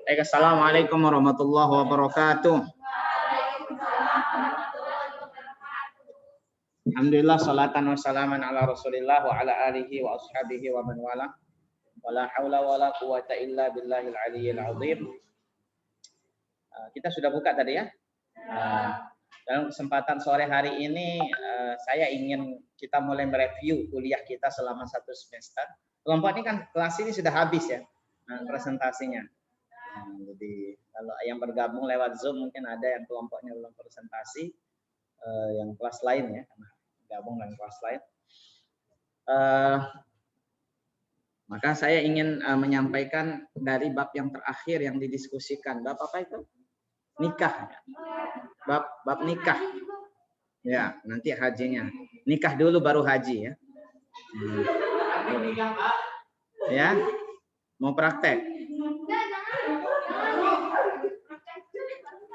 Assalamualaikum warahmatullahi wabarakatuh. Alhamdulillah salatan wassalaman ala Rasulillah wa ala alihi wa ashabihi wa man wala. Wala haula wala quwata illa billahil aliyyil azim. Kita sudah buka tadi ya. Dalam kesempatan sore hari ini saya ingin kita mulai mereview kuliah kita selama 1 semester. Kelompok ini kan kelas ini sudah habis ya presentasinya. Jadi kalau yang bergabung lewat Zoom mungkin ada yang kelompoknya belum presentasi, yang kelas lain ya, karena gabung dengan kelas lain. Maka saya ingin menyampaikan dari bab yang terakhir yang didiskusikan. Bab apa itu? Nikah. Bab nikah. Ya, nanti hajinya. Nikah dulu baru haji ya. Ya, mau praktek.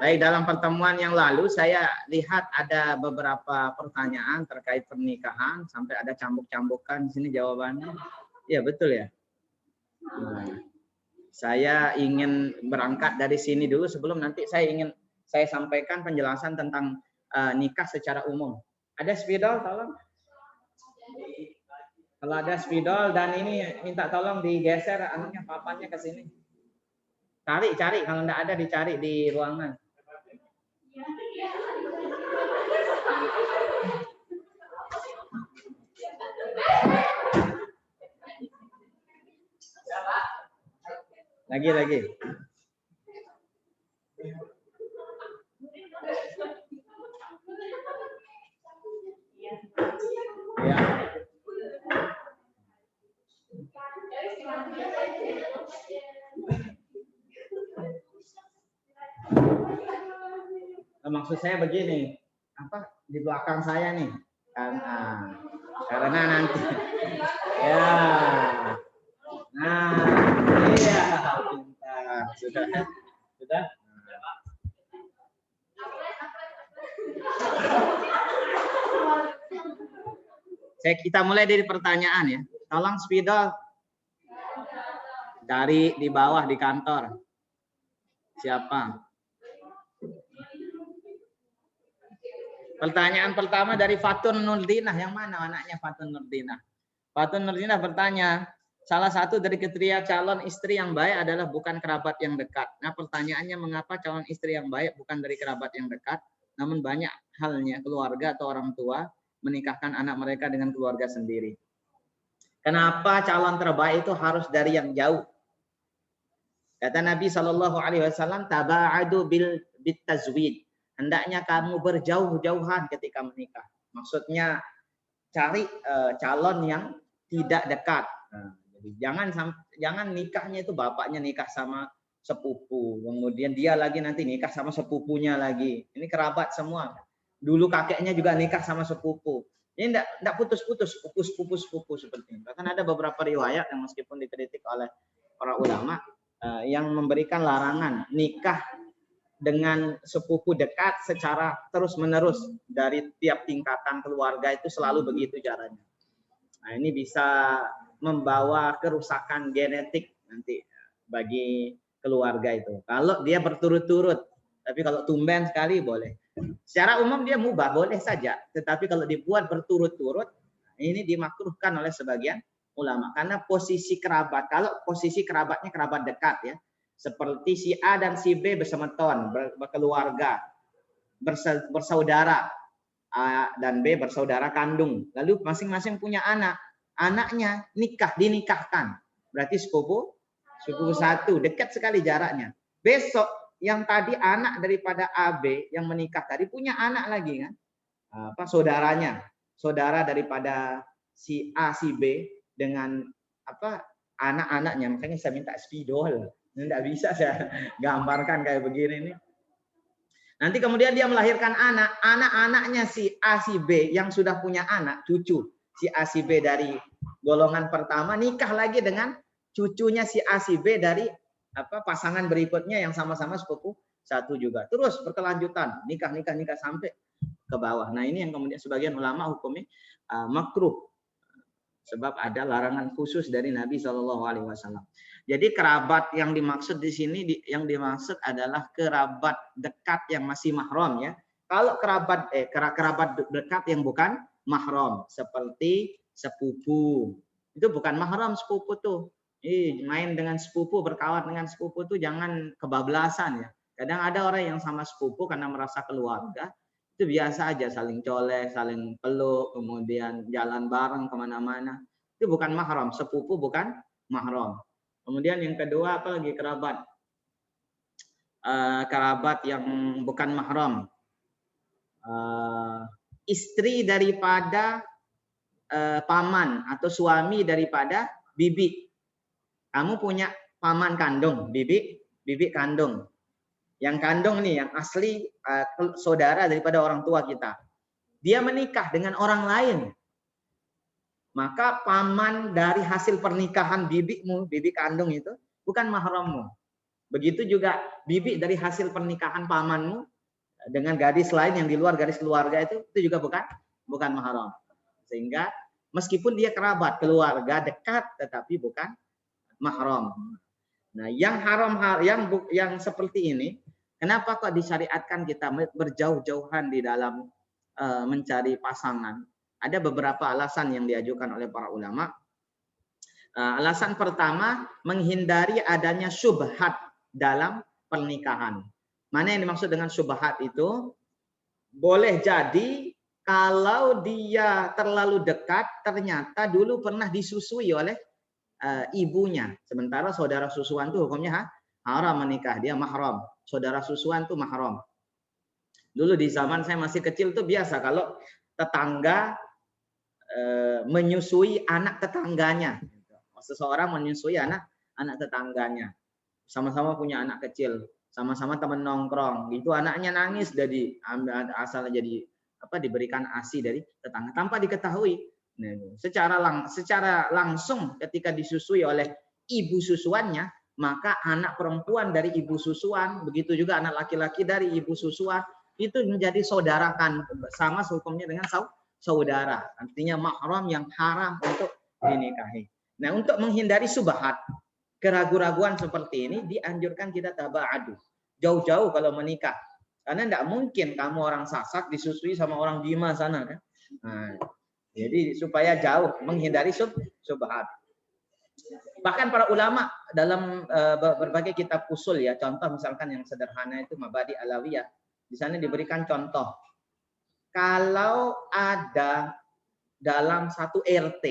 Baik, dalam pertemuan yang lalu saya lihat ada beberapa pertanyaan terkait pernikahan sampai ada cambuk-cambukan di sini jawabannya. Ya, betul ya. Saya ingin berangkat dari sini dulu sebelum nanti saya sampaikan penjelasan tentang nikah secara umum. Ada spidol tolong? Kalau ada spidol dan ini minta tolong digeser anunya papannya ke sini. Cari kalau enggak ada dicari di ruangan. Lagi. Ya. Maksud saya begini, di belakang saya nih kan, karena nanti ya, iya pintar, sudah. Kita mulai dari pertanyaan ya. Tolong spidol dari di bawah di kantor. Siapa? Pertanyaan pertama dari Fatun Nurdinah. Yang mana anaknya Fatun Nurdinah? Fatun Nurdinah bertanya, salah satu dari kriteria calon istri yang baik adalah bukan kerabat yang dekat. Nah, pertanyaannya mengapa calon istri yang baik bukan dari kerabat yang dekat, namun banyak halnya keluarga atau orang tua menikahkan anak mereka dengan keluarga sendiri. Kenapa calon terbaik itu harus dari yang jauh? Kata Nabi SAW, taba'adu bil bitazwid. Hendaknya kamu berjauh-jauhan ketika menikah. Maksudnya cari calon yang tidak dekat. Jadi jangan nikahnya itu bapaknya nikah sama sepupu, kemudian dia lagi nanti nikah sama sepupunya lagi. Ini kerabat semua. Dulu kakeknya juga nikah sama sepupu. Ini enggak putus-putus, sepupu seperti ini. Bahkan ada beberapa riwayat yang meskipun dikritik oleh para ulama yang memberikan larangan nikah dengan sepupu dekat secara terus-menerus dari tiap tingkatan keluarga itu selalu begitu caranya. Nah, ini bisa membawa kerusakan genetik nanti bagi keluarga itu. Kalau dia berturut-turut, tapi kalau tumben sekali boleh. Secara umum dia mubah, boleh saja. Tetapi kalau dibuat berturut-turut, ini dimakruhkan oleh sebagian ulama. Karena posisi kerabat, kalau posisi kerabatnya kerabat dekat ya, seperti si A dan si B bersemeton, berkeluarga, bersaudara. A dan B bersaudara kandung. Lalu masing-masing punya anak. Anaknya dinikahkan. Berarti sepupu satu, dekat sekali jaraknya. Besok yang tadi anak daripada AB yang menikah tadi punya anak lagi kan? Saudaranya. Saudara daripada si A, si B dengan anak-anaknya. Makanya saya minta spidol. Nggak bisa saya gambarkan kayak begini nih. Nanti kemudian dia melahirkan anak-anaknya si A, si B yang sudah punya anak, cucu. Si A, si B dari golongan pertama nikah lagi dengan cucunya si A, si B dari pasangan berikutnya yang sama-sama sepupu satu juga. Terus berkelanjutan, nikah sampai ke bawah. Nah, ini yang kemudian sebagian ulama hukumnya makruh. Sebab ada larangan khusus dari Nabi Shallallahu Alaihi Wasallam. Jadi kerabat yang dimaksud di sini, yang dimaksud adalah kerabat dekat yang masih mahram ya. Kalau kerabat dekat yang bukan mahram, seperti sepupu, itu bukan mahram sepupu tuh. Main dengan sepupu, berkawan dengan sepupu tuh jangan kebablasan ya. Kadang ada orang yang sama sepupu karena merasa keluarga, itu biasa aja saling colek, saling peluk, kemudian jalan bareng kemana-mana. Itu bukan mahram, sepupu bukan mahram. Kemudian yang kedua apa lagi kerabat? Kerabat yang bukan mahram. Istri daripada paman atau suami daripada bibi. Kamu punya paman kandung, bibi kandung. Yang kandung nih, yang asli saudara daripada orang tua kita. Dia menikah dengan orang lain. Maka paman dari hasil pernikahan bibimu, bibi kandung itu, bukan mahrammu. Begitu juga bibi dari hasil pernikahan pamanmu dengan gadis lain yang di luar garis keluarga itu juga bukan mahram. Sehingga meskipun dia kerabat, keluarga dekat, tetapi bukan mahram. Nah, yang haram yang seperti ini, kenapa kok disyariatkan kita berjauh-jauhan di dalam mencari pasangan? Ada beberapa alasan yang diajukan oleh para ulama. Alasan pertama, menghindari adanya syubhat dalam pernikahan. Mana yang dimaksud dengan syubhat itu? Boleh jadi kalau dia terlalu dekat, ternyata dulu pernah disusui oleh ibunya. Sementara saudara susuan itu hukumnya haram menikah, dia mahram. Saudara susuan itu mahram. Dulu di zaman saya masih kecil tuh biasa kalau tetangga menyusui anak tetangganya. Seseorang menyusui anak tetangganya. Sama-sama punya anak kecil, sama-sama teman nongkrong. Itu anaknya nangis jadi asal jadi diberikan ASI dari tetangga tanpa diketahui. Nah, secara langsung ketika disusui oleh ibu susuannya, maka anak perempuan dari ibu susuan, begitu juga anak laki-laki dari ibu susuan, itu menjadi saudarakan, sama hukumnya dengan saudara. Artinya mahram yang haram untuk dinikahi. Nah, untuk menghindari subhat, keraguan-raguan seperti ini dianjurkan kita taba'adu. Jauh-jauh kalau menikah. Karena tidak mungkin kamu orang Sasak disusui sama orang Bima sana kan. Nah, jadi supaya jauh menghindari subhat. Bahkan para ulama dalam berbagai kitab usul ya, contoh misalkan yang sederhana itu Mabadi Alawiyah, di sana diberikan contoh. Kalau ada dalam satu RT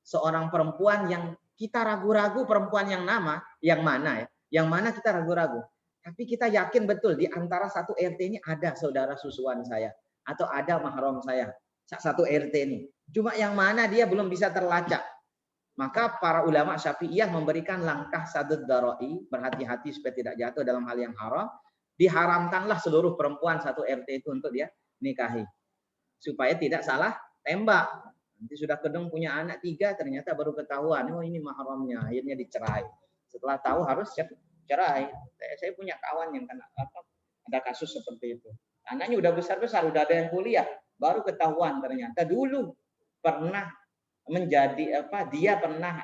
seorang perempuan yang kita ragu-ragu perempuan yang mana ya? Yang mana kita ragu-ragu. Tapi kita yakin betul di antara satu RT ini ada saudara susuan saya atau ada mahram saya. Satu RT ini. Cuma yang mana dia belum bisa terlacak. Maka para ulama Syafi'iyah memberikan langkah sadud darai, berhati-hati supaya tidak jatuh dalam hal yang haram. Diharamkanlah seluruh perempuan satu RT itu untuk dia nikahi. Supaya tidak salah tembak. Nanti sudah kedeng punya anak 3, ternyata baru ketahuan, oh ini mahramnya, akhirnya dicerai. Setelah tahu harus cerai. Saya punya kawan yang kena ada kasus seperti itu. Anaknya udah besar-besar, udah ada yang kuliah, baru ketahuan ternyata dulu pernah menjadi dia pernah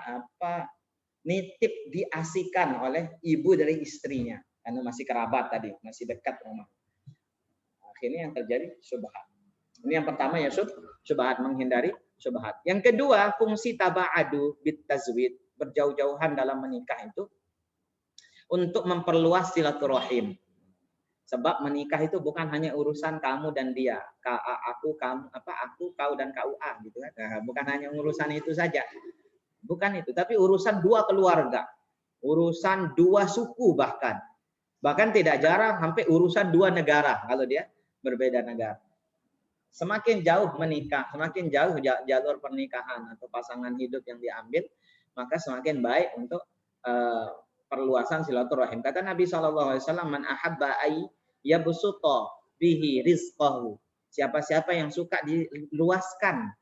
nitip diasikan oleh ibu dari istrinya karena masih kerabat tadi, masih dekat rumah. Akhirnya yang terjadi syubhat. Ini yang pertama ya syubhat, menghindari syubhat. Yang kedua, fungsi taba'adu bit tazwid, berjauh-jauhan dalam menikah itu untuk memperluas silaturahim. Sebab menikah itu bukan hanya urusan kamu dan dia, aku, kamu, aku, kau dan KUA gitu kan. Nah, bukan hanya urusan itu saja. Bukan itu, tapi urusan 2 keluarga, urusan 2 suku bahkan. Bahkan tidak jarang sampai urusan 2 negara kalau dia berbeda negara. Semakin jauh menikah, semakin jauh jalur pernikahan atau pasangan hidup yang diambil, maka semakin baik untuk perluasan silaturahim. Kata Nabi SAW, man ahabba ay yabsuta bihi rizqahu. Siapa-siapa yang suka diluaskan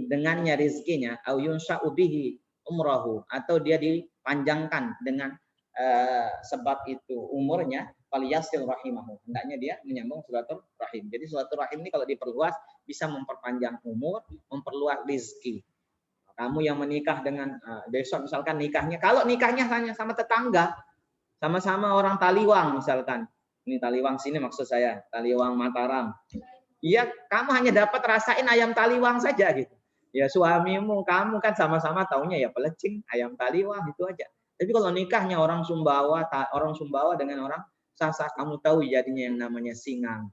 dengannya rizkinya, au yunsha'u bihi umrahu, atau dia dipanjangkan dengan sebab itu umurnya, falyasil rahimahu. Hendaknya dia menyambung silaturahim. Jadi silaturahim ini kalau diperluas bisa memperpanjang umur, memperluas rizki. Kamu yang menikah dengan besok misalkan nikahnya, kalau nikahnya hanya sama tetangga, sama-sama orang Taliwang misalkan, ini Taliwang sini maksud saya, Taliwang Mataram. Iya, kamu hanya dapat rasain ayam Taliwang saja gitu. Ya suamimu, kamu kan sama-sama taunya ya pelecing, ayam Taliwang itu aja. Tapi kalau nikahnya orang Sumbawa dengan orang Sasak, kamu tahu jadinya yang namanya singang,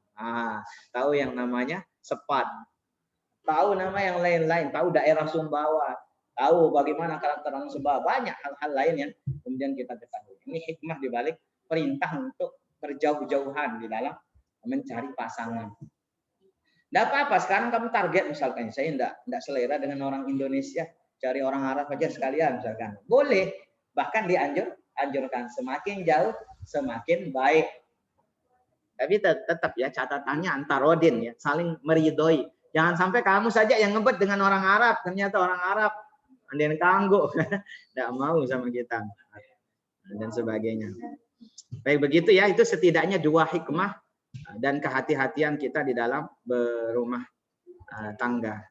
tahu yang namanya sepat, tahu nama yang lain-lain, tahu daerah Sumbawa, tahu bagaimana karakter orang Sumbawa, banyak hal-hal lain yang kemudian kita ketahui. Ini hikmah dibalik perintah untuk berjauh-jauhan di dalam mencari pasangan. Tidak apa-apa, sekarang kamu target misalkan, saya tidak selera dengan orang Indonesia, cari orang Arab aja sekalian misalkan. Boleh, bahkan dianjurkan, semakin jauh semakin baik. Tapi tetap ya catatannya antarodin ya, saling meridhoi. Jangan sampai kamu saja yang ngebet dengan orang Arab, ternyata orang Arab ada yang kanggo, tidak mau sama kita dan sebagainya. Baik begitu ya, itu setidaknya 2 hikmah dan kehati-hatian kita di dalam berumah tangga,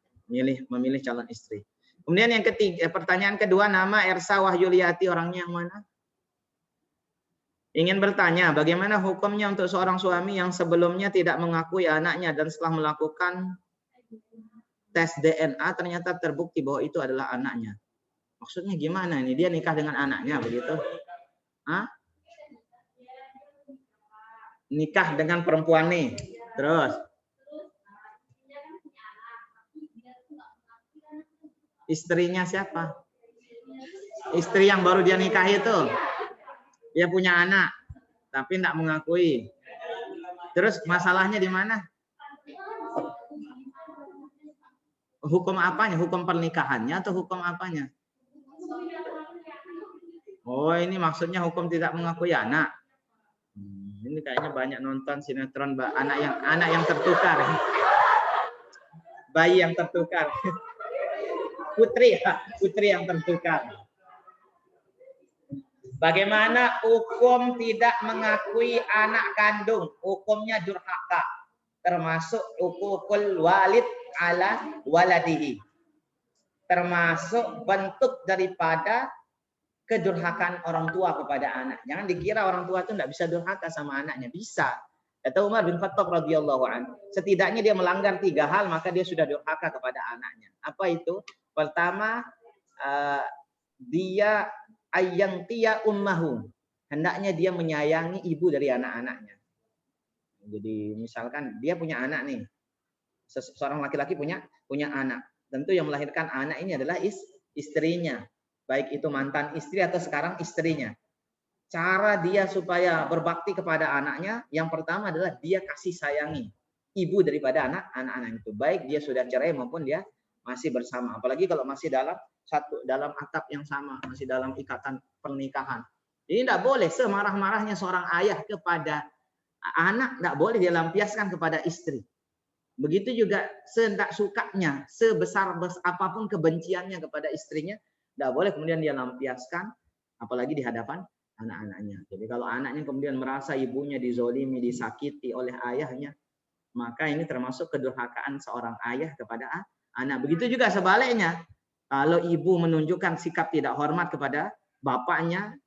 memilih calon istri. Kemudian yang ketiga, pertanyaan kedua, nama Ersa Wahyuliati, orangnya yang mana? Ingin bertanya, bagaimana hukumnya untuk seorang suami yang sebelumnya tidak mengakui anaknya dan setelah melakukan tes DNA ternyata terbukti bahwa itu adalah anaknya. Maksudnya gimana ini? Dia nikah dengan anaknya begitu? Nikah dengan perempuan nih. Terus? Istrinya siapa? Istri yang baru dia nikah itu. Dia punya anak, tapi tidak mengakui. Terus masalahnya di mana? Hukum apanya? Hukum pernikahannya atau hukum apanya? Oh, ini maksudnya hukum tidak mengakui anak. Ini kayaknya banyak nonton sinetron anak yang tertukar. Bayi yang tertukar. Putri yang tertukar. Bagaimana hukum tidak mengakui anak kandung? Hukumnya durhaka. Termasuk uququl walid ala waladihi. Termasuk bentuk daripada kedurhakaan orang tua kepada anak. Jangan dikira orang tua itu tidak bisa durhaka sama anaknya. Bisa. Kata Umar bin Khattab radhiyallahu anhu, setidaknya dia melanggar 3 hal, maka dia sudah durhaka kepada anaknya. Apa itu? Pertama, dia ayyangtiya ummahu. Hendaknya dia menyayangi ibu dari anak-anaknya. Jadi misalkan dia punya anak nih. Seorang laki-laki punya anak. Tentu yang melahirkan anak ini adalah istrinya. Baik itu mantan istri atau sekarang istrinya. Cara dia supaya berbakti kepada anaknya, yang pertama adalah dia kasih sayangi ibu daripada anak-anak itu. Baik dia sudah cerai maupun dia masih bersama. Apalagi kalau masih dalam atap yang sama, masih dalam ikatan pernikahan. Ini tidak boleh semarah-marahnya seorang ayah kepada anak, tidak boleh dia lampiaskan kepada istri. Begitu juga sehendak sukanya, sebesar apapun kebenciannya kepada istrinya, tidak boleh kemudian dia lampiaskan, apalagi di hadapan anak-anaknya. Jadi kalau anaknya kemudian merasa ibunya dizolimi, disakiti oleh ayahnya, maka ini termasuk kedurhakaan seorang ayah kepada anak. Begitu juga sebaliknya, kalau ibu menunjukkan sikap tidak hormat kepada bapaknya,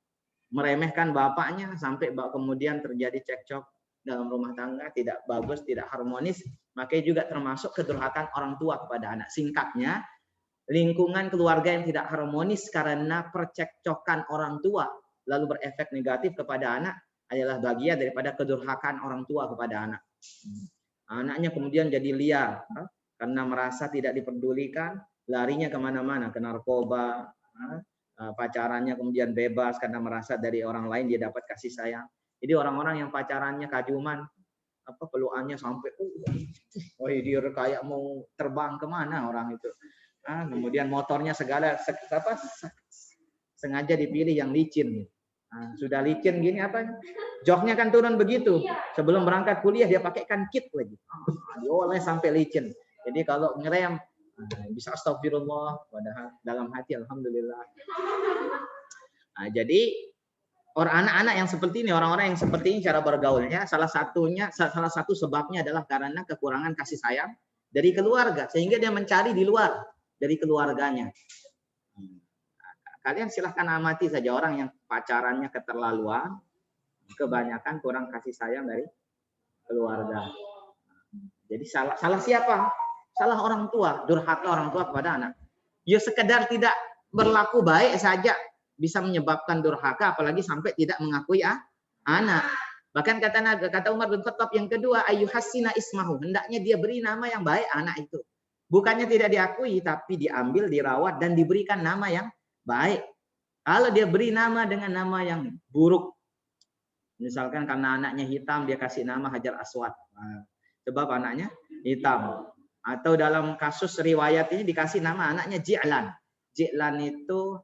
meremehkan bapaknya, sampai kemudian terjadi cekcok dalam rumah tangga, tidak bagus, tidak harmonis, maka juga termasuk kedurhakaan orang tua kepada anak. Singkatnya, lingkungan keluarga yang tidak harmonis karena percekcokan orang tua lalu berefek negatif kepada anak adalah bagian daripada kedurhakaan orang tua kepada anak. Anaknya kemudian jadi liar karena merasa tidak diperdulikan, larinya kemana-mana, ke narkoba, pacarannya kemudian bebas karena merasa dari orang lain dia dapat kasih sayang. Jadi orang-orang yang pacarannya kajuman, pelukannya sampai dia kayak mau terbang kemana orang itu. Kemudian motornya segala sengaja dipilih yang licin. Sudah licin gini joknya kan turun begitu. Sebelum berangkat kuliah dia pakaikan kit lagi. Dioles sampai licin. Jadi kalau ngerem bisa astagfirullah, padahal dalam hati alhamdulillah. Jadi anak-anak yang seperti ini, orang-orang yang seperti ini cara bergaulnya salah satu sebabnya adalah karena kekurangan kasih sayang dari keluarga, sehingga dia mencari di luar dari keluarganya. Kalian silahkan amati saja orang yang pacarannya keterlaluan, kebanyakan kurang kasih sayang dari keluarga. Jadi salah siapa? Salah orang tua, durhaka orang tua kepada anak. Ya sekedar tidak berlaku baik saja bisa menyebabkan durhaka, apalagi sampai tidak mengakui anak. Bahkan kata Umar bin Khattab yang kedua, ayyuhassina ismahu, hendaknya dia beri nama yang baik anak itu. Bukannya tidak diakui, tapi diambil, dirawat, dan diberikan nama yang baik. Kalau dia beri nama dengan nama yang buruk, misalkan karena anaknya hitam, dia kasih nama Hajar Aswad. Nah, sebab anaknya hitam. Atau dalam kasus riwayat ini dikasih nama anaknya Ji'lan. Ji'lan itu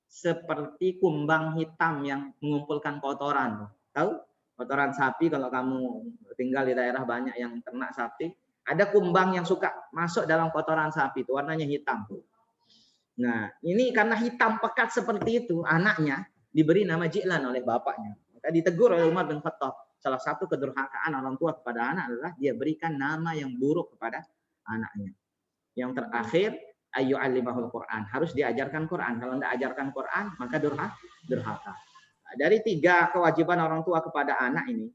seperti kumbang hitam yang mengumpulkan kotoran. Tahu? Kotoran sapi, kalau kamu tinggal di daerah banyak yang ternak sapi, ada kumbang yang suka masuk dalam kotoran sapi, itu warnanya hitam. Nah, ini karena hitam pekat seperti itu, anaknya diberi nama Ji'lan oleh bapaknya. Maka ditegur oleh Umar bin Khattab. Salah satu kedurhakaan orang tua kepada anak adalah dia berikan nama yang buruk kepada anaknya. Yang terakhir, ayu alimahul Quran, harus diajarkan Quran. Kalau tidak ajarkan Quran, maka durhaka. Dari 3 kewajiban orang tua kepada anak ini,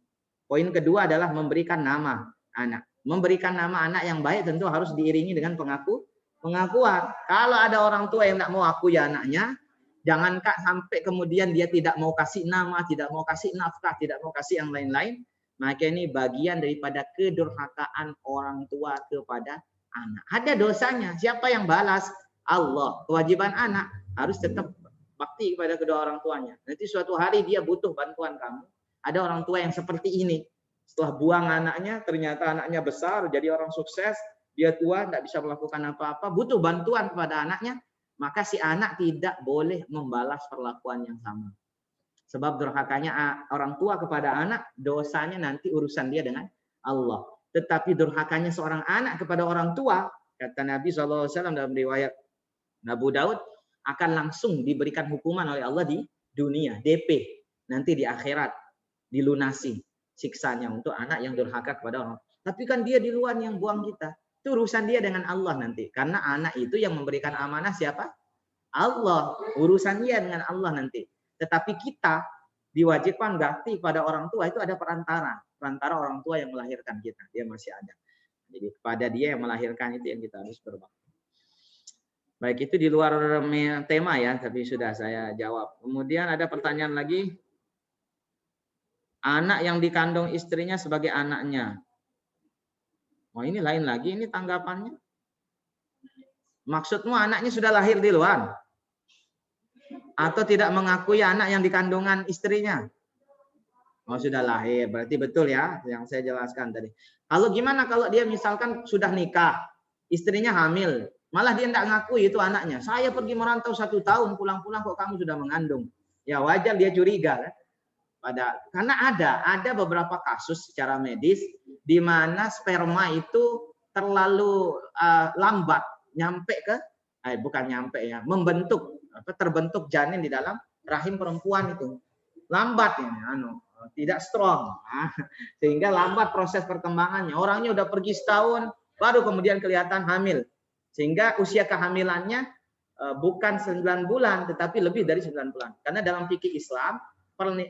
poin kedua adalah memberikan nama anak. Memberikan nama anak yang baik tentu harus diiringi dengan pengakuan. Kalau ada orang tua yang tidak mau akui anaknya, jangan sampai kemudian dia tidak mau kasih nama, tidak mau kasih nafkah, tidak mau kasih yang lain-lain, maka ini bagian daripada kedurhakaan orang tua kepada anak. Ada dosanya. Siapa yang balas? Allah. Kewajiban anak harus tetap bakti kepada kedua orang tuanya. Nanti suatu hari dia butuh bantuan kamu. Ada orang tua yang seperti ini. Setelah buang anaknya, ternyata anaknya besar, jadi orang sukses. Dia tua, tidak bisa melakukan apa-apa. Butuh bantuan kepada anaknya. Maka si anak tidak boleh membalas perlakuan yang sama. Sebab durhakanya orang tua kepada anak, dosanya nanti urusan dia dengan Allah. Tetapi durhakanya seorang anak kepada orang tua, kata Nabi SAW dalam riwayat Abu Daud, akan langsung diberikan hukuman oleh Allah di dunia, DP. Nanti di akhirat dilunasi siksanya untuk anak yang durhaka kepada orang. Tapi kan dia di luar yang buang kita. Itu urusan dia dengan Allah nanti. Karena anak itu yang memberikan amanah siapa? Allah. Urusan dia dengan Allah nanti. Tetapi kita diwajibkan bakti pada orang tua, itu ada perantara. Perantara orang tua yang melahirkan kita. Dia masih ada. Jadi kepada dia yang melahirkan itu yang kita harus berbakti. Baik, itu di luar tema ya, tapi sudah saya jawab. Kemudian ada pertanyaan lagi. Anak yang dikandung istrinya sebagai anaknya. Oh, ini lain lagi, ini tanggapannya. Maksudmu anaknya sudah lahir di luar? Atau tidak mengakui anak yang dikandungan istrinya? Oh, sudah lahir, berarti betul ya yang saya jelaskan tadi. Kalau gimana kalau dia misalkan sudah nikah, istrinya hamil, malah dia tidak ngakui itu anaknya. Saya pergi merantau 1 tahun, pulang-pulang kok kamu sudah mengandung. Ya wajar dia curiga kan? Karena ada beberapa kasus secara medis di mana sperma itu terlalu lambat nyampe ke, bukan nyampe ya, terbentuk janin di dalam rahim perempuan itu. Lambat ini, tidak strong, sehingga lambat proses perkembangannya. Orangnya udah pergi setahun, baru kemudian kelihatan hamil, sehingga usia kehamilannya bukan 9 bulan, tetapi lebih dari 9 bulan. Karena dalam fikih Islam,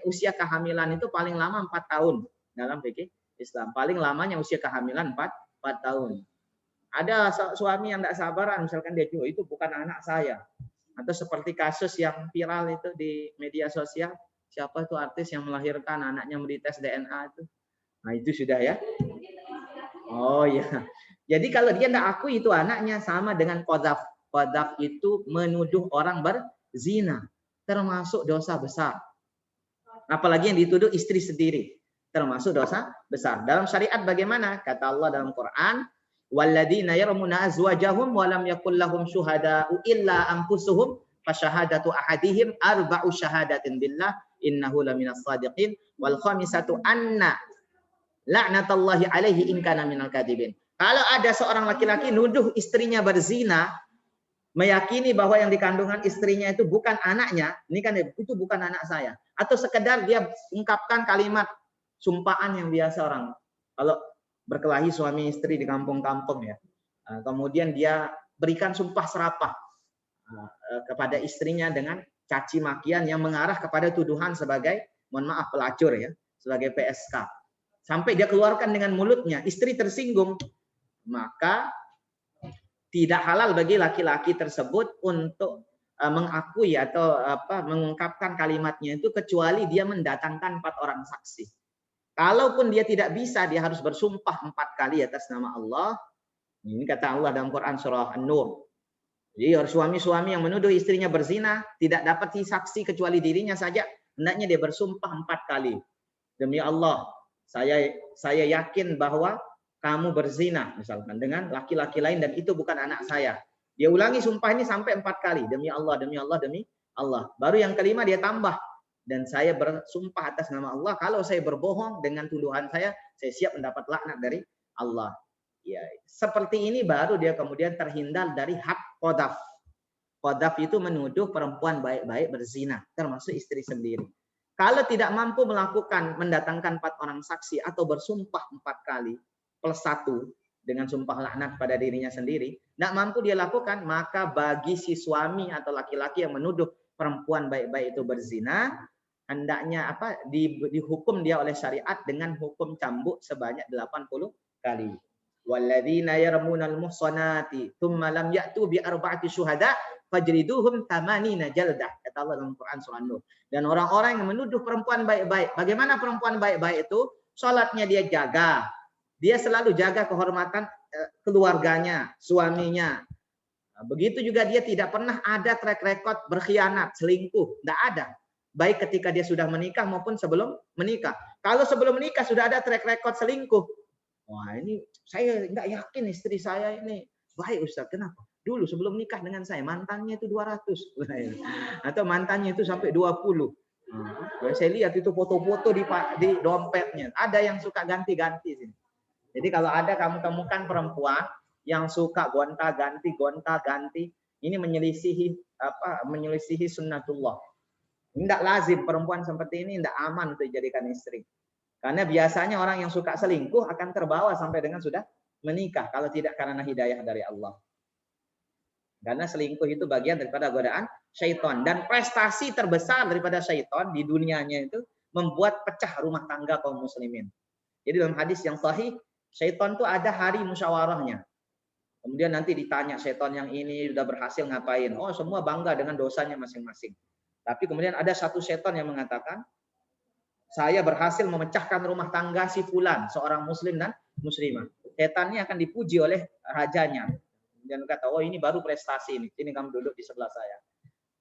usia kehamilan itu paling lama 4 tahun dalam fikih Islam. Paling lamanya usia kehamilan 4 tahun. Ada suami yang tidak sabaran, misalkan dia itu bukan anak saya. Atau seperti kasus yang viral itu di media sosial, siapa itu artis yang melahirkan anaknya dites DNA itu. Nah itu sudah ya. Oh ya. Jadi kalau dia tidak akui itu anaknya, sama dengan qadzaf. Qadzaf itu menuduh orang berzina, termasuk dosa besar. Apalagi yang dituduh istri sendiri, termasuk dosa besar. Dalam syariat bagaimana? Kata Allah dalam Quran, walladzina yarmuna azwajahum wa lam yakul lahum syuhada'u illa anfusuhum fasyahadatu ahadihim arba'u syahadatin billah innahu laminas shadiqin wal khamisatu anna la'natullahi alaihi in kana minal kadhibin. Kalau ada seorang laki-laki nuduh istrinya berzina, meyakini bahwa yang dikandungan istrinya itu bukan anaknya, ini kan itu bukan anak saya, atau sekedar dia ungkapkan kalimat sumpahan yang biasa orang kalau berkelahi suami istri di kampung-kampung ya, kemudian dia berikan sumpah serapah kepada istrinya dengan caci makian yang mengarah kepada tuduhan sebagai, mohon maaf, pelacur ya, sebagai PSK. Sampai dia keluarkan dengan mulutnya, istri tersinggung. Maka tidak halal bagi laki-laki tersebut untuk mengakui atau mengungkapkan kalimatnya itu kecuali dia mendatangkan 4 orang saksi. Kalaupun dia tidak bisa, dia harus bersumpah 4 kali atas nama Allah. Ini kata Allah dalam Quran surah An-Nur. Jadi suami-suami yang menuduh istrinya berzina tidak dapat saksi kecuali dirinya saja, hendaknya dia bersumpah 4 kali. Demi Allah, saya yakin bahwa kamu berzina misalkan dengan laki-laki lain dan itu bukan anak saya. Dia ulangi sumpah ini sampai 4 kali. Demi Allah, demi Allah, demi Allah. Baru yang kelima dia tambah. Dan saya bersumpah atas nama Allah, kalau saya berbohong dengan tuduhan saya siap mendapat laknat dari Allah. Ya, seperti ini baru dia kemudian terhindar dari hak qadhaf. Qadhaf itu menuduh perempuan baik-baik berzina, termasuk istri sendiri. Kalau tidak mampu melakukan, mendatangkan 4 orang saksi atau bersumpah 4 kali plus 1 dengan sumpah laknat pada dirinya sendiri, tidak mampu dia lakukan, maka bagi si suami atau laki-laki yang menuduh perempuan baik-baik itu berzina, hendaknya dihukum dia oleh syariat dengan hukum cambuk sebanyak 80 kali. Walladzina yarmunal muhsanati tsumma lam ya'tu bi arba'ati syuhada fajriduhum 80 jaldah, kata Allah dalam Quran surah An-Nur. Dan orang-orang yang menuduh perempuan baik-baik, bagaimana perempuan baik-baik itu? Salatnya dia jaga. Dia selalu jaga kehormatan keluarganya, suaminya. Begitu juga dia tidak pernah ada track record berkhianat, selingkuh, tidak ada. Baik ketika dia sudah menikah maupun sebelum menikah. Kalau sebelum menikah sudah ada track record selingkuh, wah ini saya nggak yakin istri saya ini baik Ustaz. Kenapa? Dulu sebelum nikah dengan saya mantannya itu 200 atau mantannya itu sampai 20. Saya lihat itu foto-foto di dompetnya. Ada yang suka ganti-ganti sini. Jadi kalau ada kamu temukan perempuan yang suka gonta-ganti, ini menyelisihi sunnatullah. Tidak lazim perempuan seperti ini, tidak aman untuk dijadikan istri. Karena biasanya orang yang suka selingkuh akan terbawa sampai dengan sudah menikah, kalau tidak karena hidayah dari Allah. Karena selingkuh itu bagian daripada godaan syaitan. Dan prestasi terbesar daripada syaitan di dunianya itu membuat pecah rumah tangga kaum muslimin. Jadi dalam hadis yang sahih, syaitan itu ada hari musyawarahnya. Kemudian nanti ditanya syaitan yang ini sudah berhasil ngapain. Oh semua bangga dengan dosanya masing-masing. Tapi kemudian ada satu setan yang mengatakan, saya berhasil memecahkan rumah tangga si fulan, seorang muslim dan muslimah. Setannya akan dipuji oleh rajanya. Dan kata, oh ini baru prestasi ini. Sini kamu duduk di sebelah saya.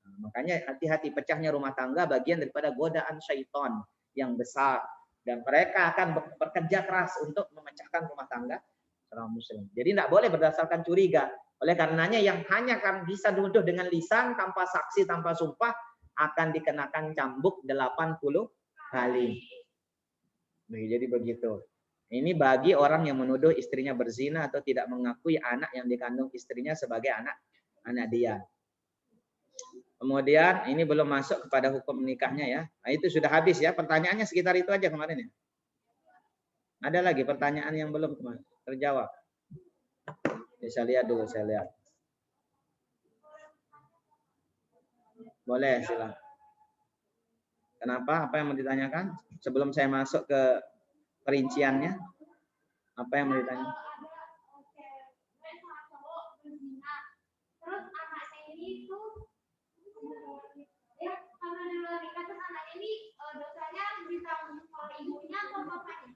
Nah, makanya hati-hati, pecahnya rumah tangga bagian daripada godaan syaitan yang besar. Dan mereka akan bekerja keras untuk memecahkan rumah tangga seorang muslim. Jadi tidak boleh berdasarkan curiga. Oleh karenanya yang hanya kan bisa duduk dengan lisan, tanpa saksi, tanpa sumpah, akan dikenakan cambuk 80 kali. Jadi begitu. Ini bagi orang yang menuduh istrinya berzina atau tidak mengakui anak yang dikandung istrinya sebagai anak dia. Kemudian ini belum masuk kepada hukum nikahnya ya. Nah, itu sudah habis ya. Pertanyaannya sekitar itu aja kemarin ya. Ada lagi pertanyaan yang belum terjawab. Saya lihat dulu, saya lihat. Boleh, silakan. Kenapa? Apa yang mau ditanyakan? Sebelum saya masuk ke perinciannya, apa yang mau ditanya? Terus anak saya ini tuh, ya karena di luar nikah terus anak ini dosanya ditanggung oleh ibunya atau bapaknya?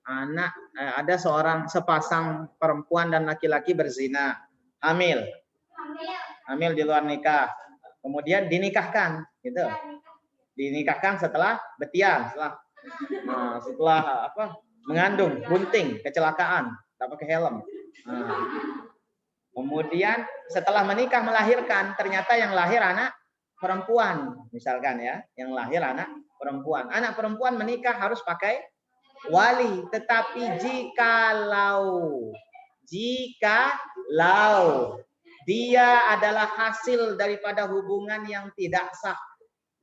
Anak ada seorang sepasang perempuan dan laki-laki berzina, hamil di luar nikah. Kemudian dinikahkan, gitu. Dinikahkan setelah betian, setelah mengandung, bunting, kecelakaan, tak pakai helm. Kemudian setelah menikah melahirkan, ternyata yang lahir anak perempuan, misalkan ya, yang lahir anak perempuan. Anak perempuan menikah harus pakai wali, tetapi jikalau dia adalah hasil daripada hubungan yang tidak sah,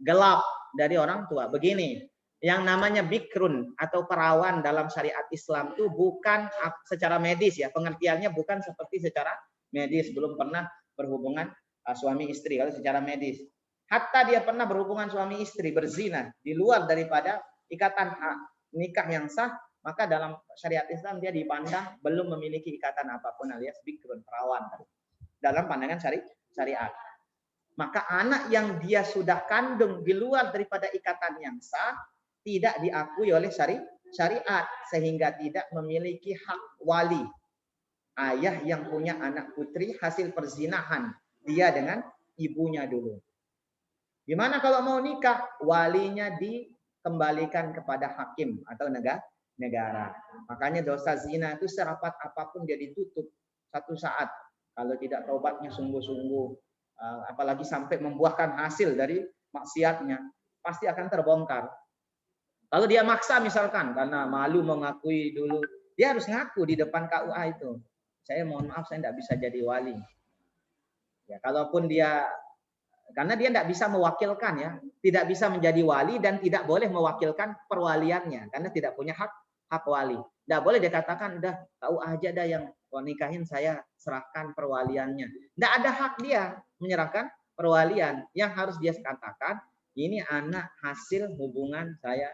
gelap dari orang tua. Begini, yang namanya bikrun atau perawan dalam syariat Islam itu bukan secara medis ya, pengertiannya bukan seperti secara medis, belum pernah berhubungan suami istri kalau secara medis. hatta dia pernah berhubungan suami istri, berzina di luar daripada ikatan nikah yang sah, maka dalam syariat Islam dia dipandang belum memiliki ikatan apapun alias bikrun, perawan dalam pandangan syariat. Maka anak yang dia sudah kandung di luar daripada ikatan yang sah tidak diakui oleh syariat, sehingga tidak memiliki hak wali. Ayah yang punya anak putri hasil perzinahan dia dengan ibunya dulu. Gimana kalau mau nikah? Walinya dikembalikan kepada hakim atau negara. Makanya dosa zina itu serapat apapun dia ditutup satu saat. Kalau tidak taubatnya sungguh-sungguh, apalagi sampai membuahkan hasil dari maksiatnya, pasti akan terbongkar. Kalau dia maksa misalkan karena malu mengakui dulu, dia harus ngaku di depan KUA itu. Saya mohon maaf, saya tidak bisa jadi wali. Ya, kalaupun dia, karena dia tidak bisa mewakilkan ya, tidak bisa menjadi wali dan tidak boleh mewakilkan perwaliannya karena tidak punya hak wali. Tidak boleh dia katakan, udah KUA aja dah yang nikahin, saya serahkan perwaliannya. Tidak ada hak dia menyerahkan perwalian. Yang harus dia katakan, ini anak hasil hubungan saya,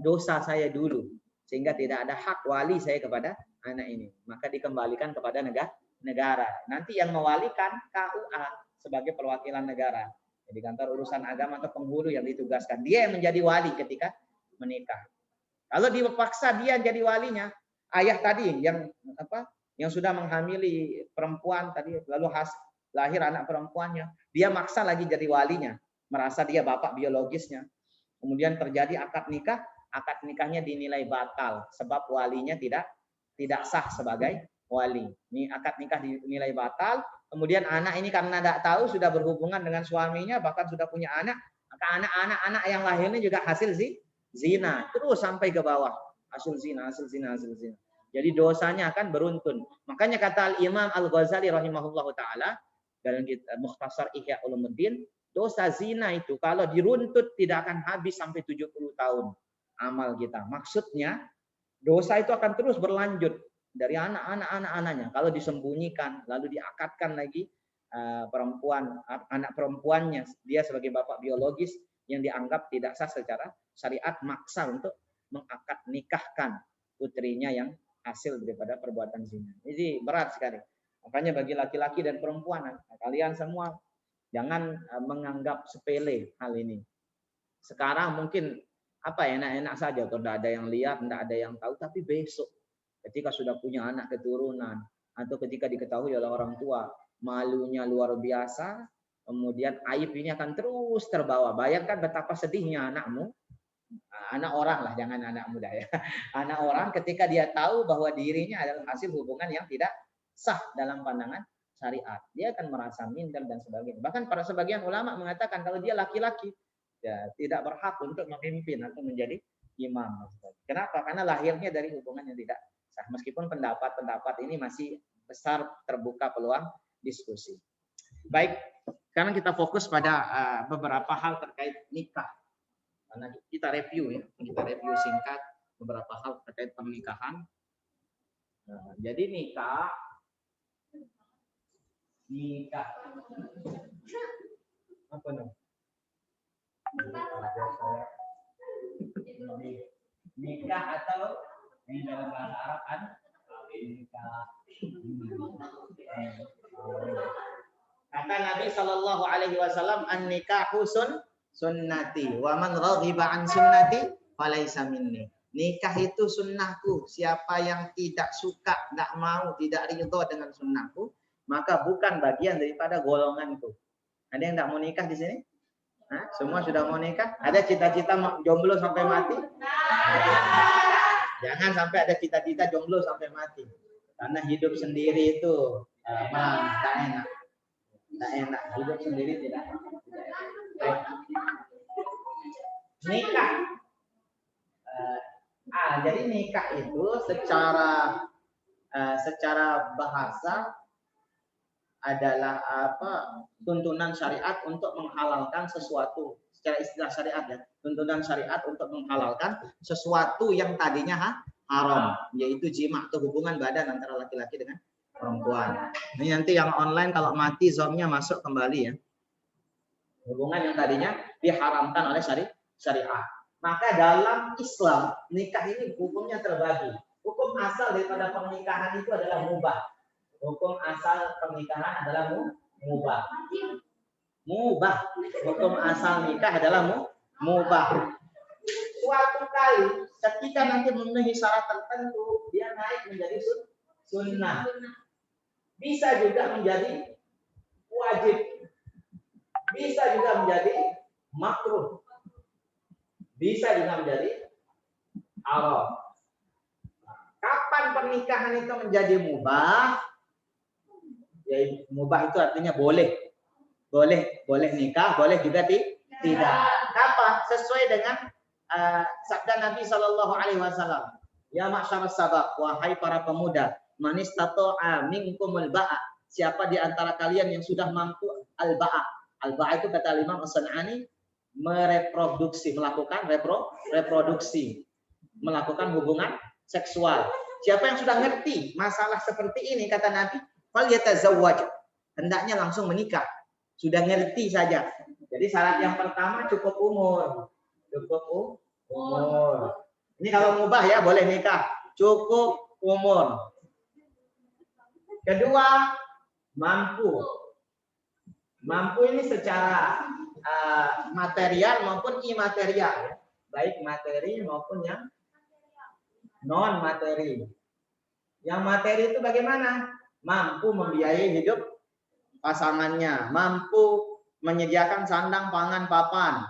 dosa saya dulu, sehingga tidak ada hak wali saya kepada anak ini, maka dikembalikan kepada negara. Nanti yang mewalikan KUA sebagai perwakilan negara, jadi kantor urusan agama atau penghulu yang ditugaskan, dia yang menjadi wali ketika menikah. Kalau dipaksa dia jadi walinya, ayah tadi yang sudah menghamili perempuan tadi, lalu lahir anak perempuannya, dia maksa lagi jadi walinya, merasa dia bapak biologisnya. Kemudian terjadi akad nikahnya dinilai batal sebab walinya tidak sah sebagai wali. Ini akad nikah dinilai batal. Kemudian anak ini karena tidak tahu sudah berhubungan dengan suaminya, bahkan sudah punya anak, maka anak-anak yang lahirnya juga hasil zina, terus sampai ke bawah, hasil zina. Jadi dosanya akan beruntun. Makanya kata Imam Al-Ghazali rahimahullahu taala dalam Mukhtasar Ihya Ulumuddin, dosa zina itu kalau diruntut tidak akan habis sampai 70 tahun amal kita. Maksudnya dosa itu akan terus berlanjut dari anak-anaknya. Kalau disembunyikan lalu diakadkan lagi anak perempuannya, dia sebagai bapak biologis yang dianggap tidak sah secara syariat, maksa untuk mengakad nikahkan putrinya yang hasil daripada perbuatan zina. Jadi berat sekali. Makanya bagi laki-laki dan perempuan, kalian semua jangan menganggap sepele hal ini. Sekarang mungkin enak-enak saja, kalau tidak ada yang lihat, tidak ada yang tahu. Tapi besok, ketika sudah punya anak keturunan, atau ketika diketahui oleh orang tua, malunya luar biasa, kemudian aib ini akan terus terbawa. Bayangkan betapa sedihnya anakmu, anak orang lah, jangan anak muda ya. Anak orang ketika dia tahu bahwa dirinya adalah hasil hubungan yang tidak sah dalam pandangan syariat, dia akan merasa minder dan sebagainya. Bahkan para sebagian ulama mengatakan kalau dia laki-laki ya tidak berhak untuk memimpin atau menjadi imam. Kenapa? Karena lahirnya dari hubungan yang tidak sah. Meskipun pendapat-pendapat ini masih besar terbuka peluang diskusi. Baik, sekarang kita fokus pada beberapa hal terkait nikah. Karena kita review singkat beberapa hal terkait pernikahan. Jadi nikah apa nih? Nikah atau ini dalam bahasa Arab kan nikah. Kata Nabi Shallallahu Alaihi Wasallam, an nikahu sunnati, wa man raghiba an sunnati falaysa minni. Nikah itu sunnahku. Siapa yang tidak suka, tidak mau, tidak ridho dengan sunnahku, maka bukan bagian daripada golonganku. Ada yang tidak mau nikah di sini? Hah? Semua sudah mau nikah? Ada cita-cita jomblo sampai mati? Jangan sampai ada cita-cita jomblo sampai mati. Karena hidup sendiri itu tak enak. Tak enak. Hidup sendiri tidak enak. Nikah. Jadi nikah itu secara bahasa adalah tuntunan syariat untuk menghalalkan sesuatu. Secara istilah syariat ya, tuntunan syariat untuk menghalalkan sesuatu yang tadinya haram, yaitu jima atau hubungan badan antara laki-laki dengan perempuan. Ini nanti yang online kalau mati zoomnya masuk kembali ya. Hubungan yang tadinya diharamkan oleh syariat. Maka dalam Islam nikah ini hukumnya terbagi. Hukum asal daripada pernikahan itu adalah mubah. Hukum asal pernikahan adalah mubah. Mubah. Hukum asal nikah adalah mubah. Suatu kali ketika nanti memenuhi syarat tertentu, dia naik menjadi sunnah. Bisa juga menjadi wajib. Bisa juga menjadi makruh. Bisa juga menjadi haram. Kapan pernikahan itu menjadi mubah? Ya, mubah itu artinya boleh. Boleh nikah, boleh juga tidak. Kapan? Sesuai dengan sabda Nabi Shallallahu Alaihi Wasallam. Ya ma'syarus sabab, wahai para pemuda, man istata'a minkumul ba'a. Siapa di antara kalian yang sudah mampu al-ba'a? Al-ba'a itu kata Imam As-San'ani mereproduksi, melakukan reproduksi, melakukan hubungan seksual. Siapa yang sudah ngerti masalah seperti ini kata Nabi, fal yatazawwaj. Hendaknya langsung menikah. Sudah ngerti saja. Jadi syarat yang pertama cukup umur. Cukup umur. Ini kalau mubah ya boleh nikah. Cukup umur. Kedua, mampu. Mampu ini secara material maupun imaterial. Baik materi maupun yang non materi. Yang materi itu bagaimana? Mampu membiayai hidup pasangannya, mampu menyediakan sandang, pangan, papan.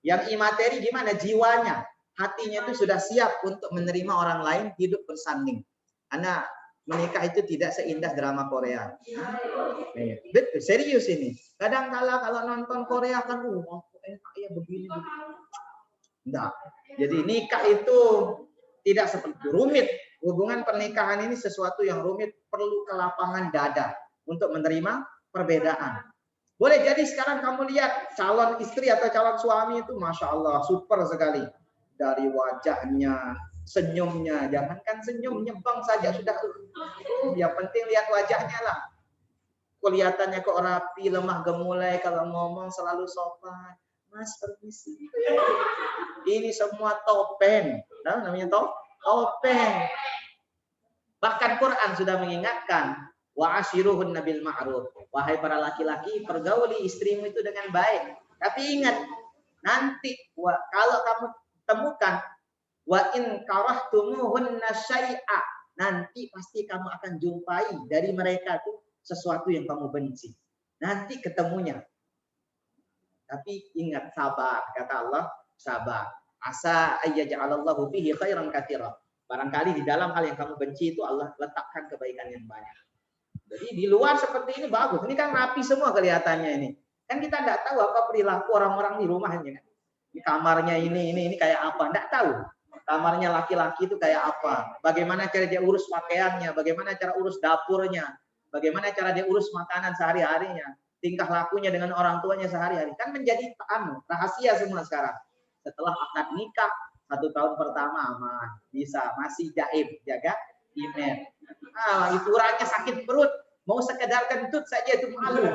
Yang imateri gimana? Jiwanya, hatinya itu sudah siap untuk menerima orang lain hidup bersanding. Karena menikah itu tidak seindah drama Korea. Betul, serius ini. Kadang kala kalau nonton Korea kan, enak ya begini. Enggak. Jadi nikah itu tidak seperti rumit. Hubungan pernikahan ini sesuatu yang rumit, perlu kelapangan dada untuk menerima perbedaan. Boleh jadi sekarang kamu lihat calon istri atau calon suami itu Masya Allah super sekali. Dari wajahnya, senyumnya, jangankan senyum, nyebang saja sudah. Yang penting lihat wajahnya lah. Kelihatannya kok rapi, lemah gemulai, kalau ngomong selalu sopan. Mas permisi. Ini semua topeng. Tahu namanya topeng. Bahkan Quran sudah mengingatkan, wa ashiruhun nabil ma'ruf. Wahai para laki-laki, pergauli istrimu itu dengan baik. Tapi ingat, nanti kalau kamu temukan wa in karahtumuhunna syai'a, nanti pasti kamu akan jumpai dari mereka tuh sesuatu yang kamu benci. Nanti ketemunya. Tapi ingat sabar, kata Allah, sabar. Asa ayyaj'alallahu fihi khairan katsira. Barangkali di dalam hal yang kamu benci itu Allah letakkan kebaikan yang banyak. Jadi di luar seperti ini bagus. Ini kan rapi semua kelihatannya ini. Kan kita tidak tahu apa perilaku orang-orang di rumahnya. Di kamarnya ini kayak apa. Tidak tahu. Kamarnya laki-laki itu kayak apa. Bagaimana cara dia urus pakaiannya. Bagaimana cara urus dapurnya. Bagaimana cara dia urus makanan sehari-harinya. Tingkah lakunya dengan orang tuanya sehari-hari. Kan menjadi rahasia semua sekarang. Setelah akad nikah, 1 tahun pertama aman. Bisa. Masih jaib. Jaga iman. Ukurannya sakit perut. Mau sekedar kentut saja itu malu.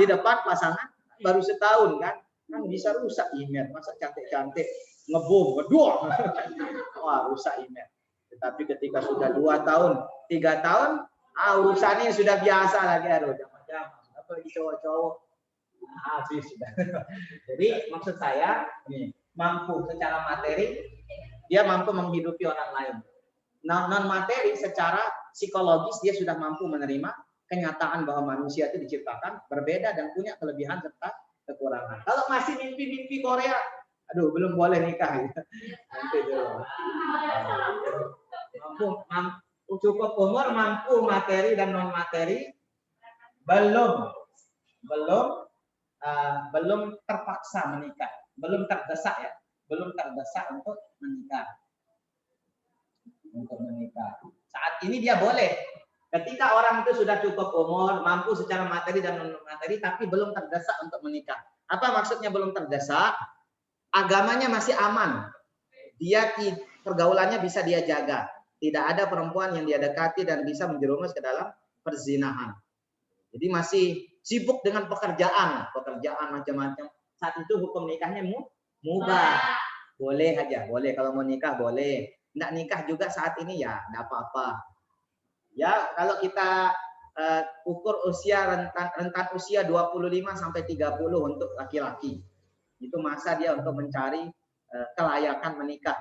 Di depan pasangan baru setahun kan. Kan bisa rusak iman. Masa cantik-cantik. Ngebom. Ngedor. Wah rusak iman. Tetapi ketika sudah 2 tahun, 3 tahun, urusannya sudah biasa lagi. Aduh, jangan-jangan. Apalagi cowok-cowok. Habis sudah. Jadi maksud saya, mampu secara materi, dia mampu menghidupi orang lain. Non materi secara psikologis dia sudah mampu menerima kenyataan bahwa manusia itu diciptakan berbeda dan punya kelebihan serta kekurangan. Kalau masih mimpi-mimpi Korea, aduh belum boleh nikah. Nanti dulu. Mampu cukup umur, mampu materi dan non materi, belum terpaksa menikah, belum terdesak ya, belum terdesak untuk menikah. Saat ini dia boleh. Ketika orang itu sudah cukup umur, mampu secara materi dan non materi, tapi belum terdesak untuk menikah. Apa maksudnya belum terdesak? Agamanya masih aman. Dia pergaulannya bisa dia jaga. Tidak ada perempuan yang dia dekati dan bisa menjerumus ke dalam perzinahan. Jadi masih sibuk dengan pekerjaan macam-macam. Saat itu hukum nikahnya mubah. Boleh aja, boleh kalau mau nikah boleh. Nggak nikah juga saat ini ya, nggak apa-apa. Ya, kalau kita ukur usia rentan usia 25 sampai 30 untuk laki-laki. Itu masa dia untuk mencari kelayakan menikah.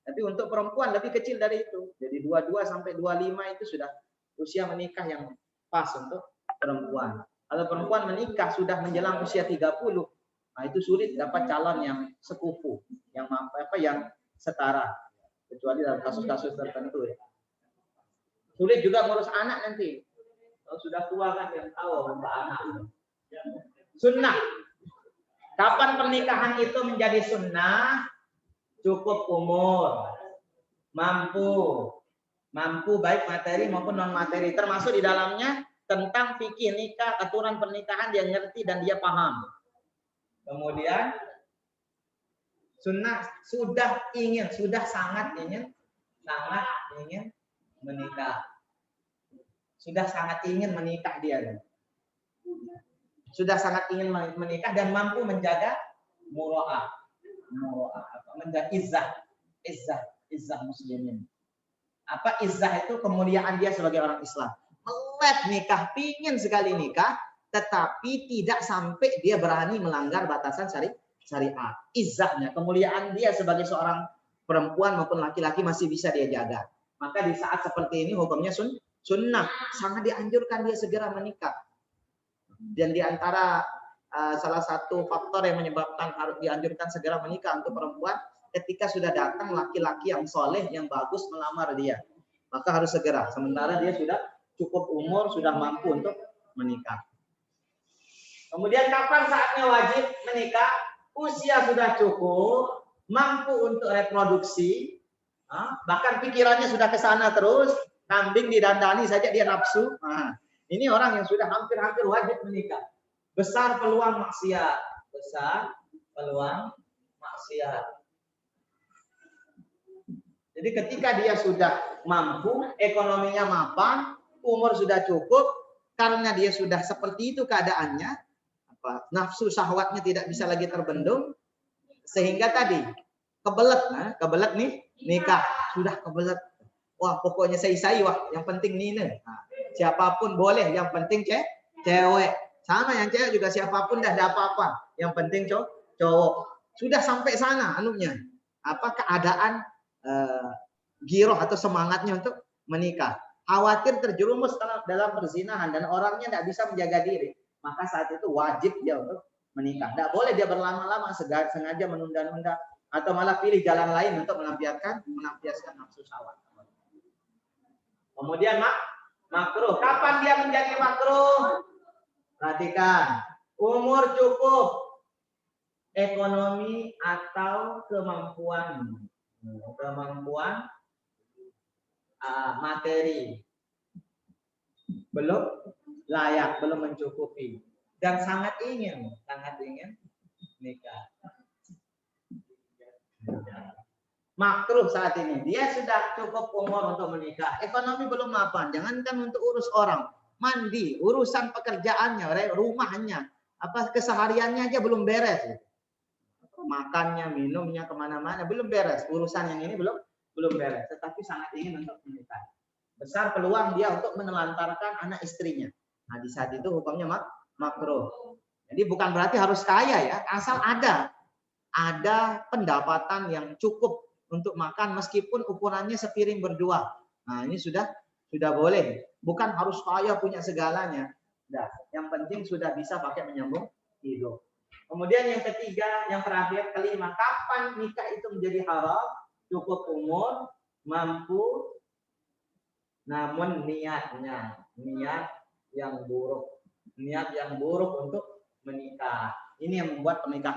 Tapi untuk perempuan lebih kecil dari itu. Jadi 22 sampai 25 itu sudah usia menikah yang pas untuk perempuan. Kalau perempuan menikah sudah menjelang usia 30, nah itu sulit dapat calon yang sekufu, yang setara. Kecuali dalam kasus-kasus tertentu ya. Sulit juga ngurus anak nanti. Kalau sudah tua kan yang tahu untuk anak. Sunnah. Kapan pernikahan itu menjadi sunnah? Cukup umur, mampu baik materi maupun non materi, termasuk di dalamnya tentang fikih nikah, aturan pernikahan dia ngerti dan dia paham. Kemudian sunnah sudah sangat ingin menikah. Sudah sangat ingin menikah dia. Sudah sangat ingin menikah dan mampu menjaga muro'ah, menjaga izzah muslimin. Apa izzah itu? Kemuliaan dia sebagai orang Islam. Melek nikah, pingin sekali nikah, tetapi tidak sampai dia berani melanggar batasan syariat. Izzahnya, kemuliaan dia sebagai seorang perempuan maupun laki-laki masih bisa dia jaga. Maka di saat seperti ini hukumnya sunnah, sangat dianjurkan dia segera menikah. Dan di antara salah satu faktor yang menyebabkan harus dianjurkan segera menikah untuk perempuan, ketika sudah datang laki-laki yang soleh, yang bagus melamar dia, maka harus segera. Sementara dia sudah cukup umur, sudah mampu untuk menikah. Kemudian kapan saatnya wajib menikah? Usia sudah cukup, mampu untuk reproduksi, bahkan pikirannya sudah ke sana terus, kambing didandani saja dia nafsu. Ini orang yang sudah hampir-hampir wajib menikah. Besar peluang maksiat. Jadi ketika dia sudah mampu, ekonominya mapan, umur sudah cukup, karena dia sudah seperti itu keadaannya, nafsu syahwatnya tidak bisa lagi terbendung, sehingga tadi kebelet nih nikah, sudah kebelet. Wah, pokoknya saya yang penting Nina. Siapapun boleh, yang penting cewek. Sama yang cewek juga siapapun dah ada apa-apa, yang penting cowok. Sudah sampai sana anunya. Apa keadaan giroh atau semangatnya untuk menikah. Khawatir terjerumus dalam perzinahan dan orangnya tidak bisa menjaga diri. Maka saat itu wajib dia untuk menikah. Tidak boleh dia berlama-lama sengaja menunda-nunda atau malah pilih jalan lain untuk melampiaskan nafsu syahwat. Kemudian makruh. Kapan dia menjadi makruh? Perhatikan. Umur cukup, ekonomi atau kemampuan materi belum layak, belum mencukupi, dan sangat ingin nikah. Makruh saat ini, dia sudah cukup umur untuk menikah, ekonomi belum mapan, jangankan untuk urus orang, mandi, urusan pekerjaannya, rumahnya, kesehariannya aja belum beres, makannya, minumnya, kemana-mana belum beres, urusan yang ini belum beres, tetapi sangat ingin untuk menikah. Besar peluang dia untuk menelantarkan anak istrinya. Nah, di saat itu hukumnya makruh. Jadi bukan berarti harus kaya ya, asal ada pendapatan yang cukup untuk makan meskipun ukurannya sepiring berdua. Nah, ini sudah boleh. Bukan harus kaya punya segalanya. Nah, yang penting sudah bisa pakai menyambung hidup. Kemudian yang ketiga, yang terakhir, kelima, kapan nikah itu menjadi haram? Cukup umur, mampu, namun niat yang buruk untuk menikah. Ini yang membuat pernikahan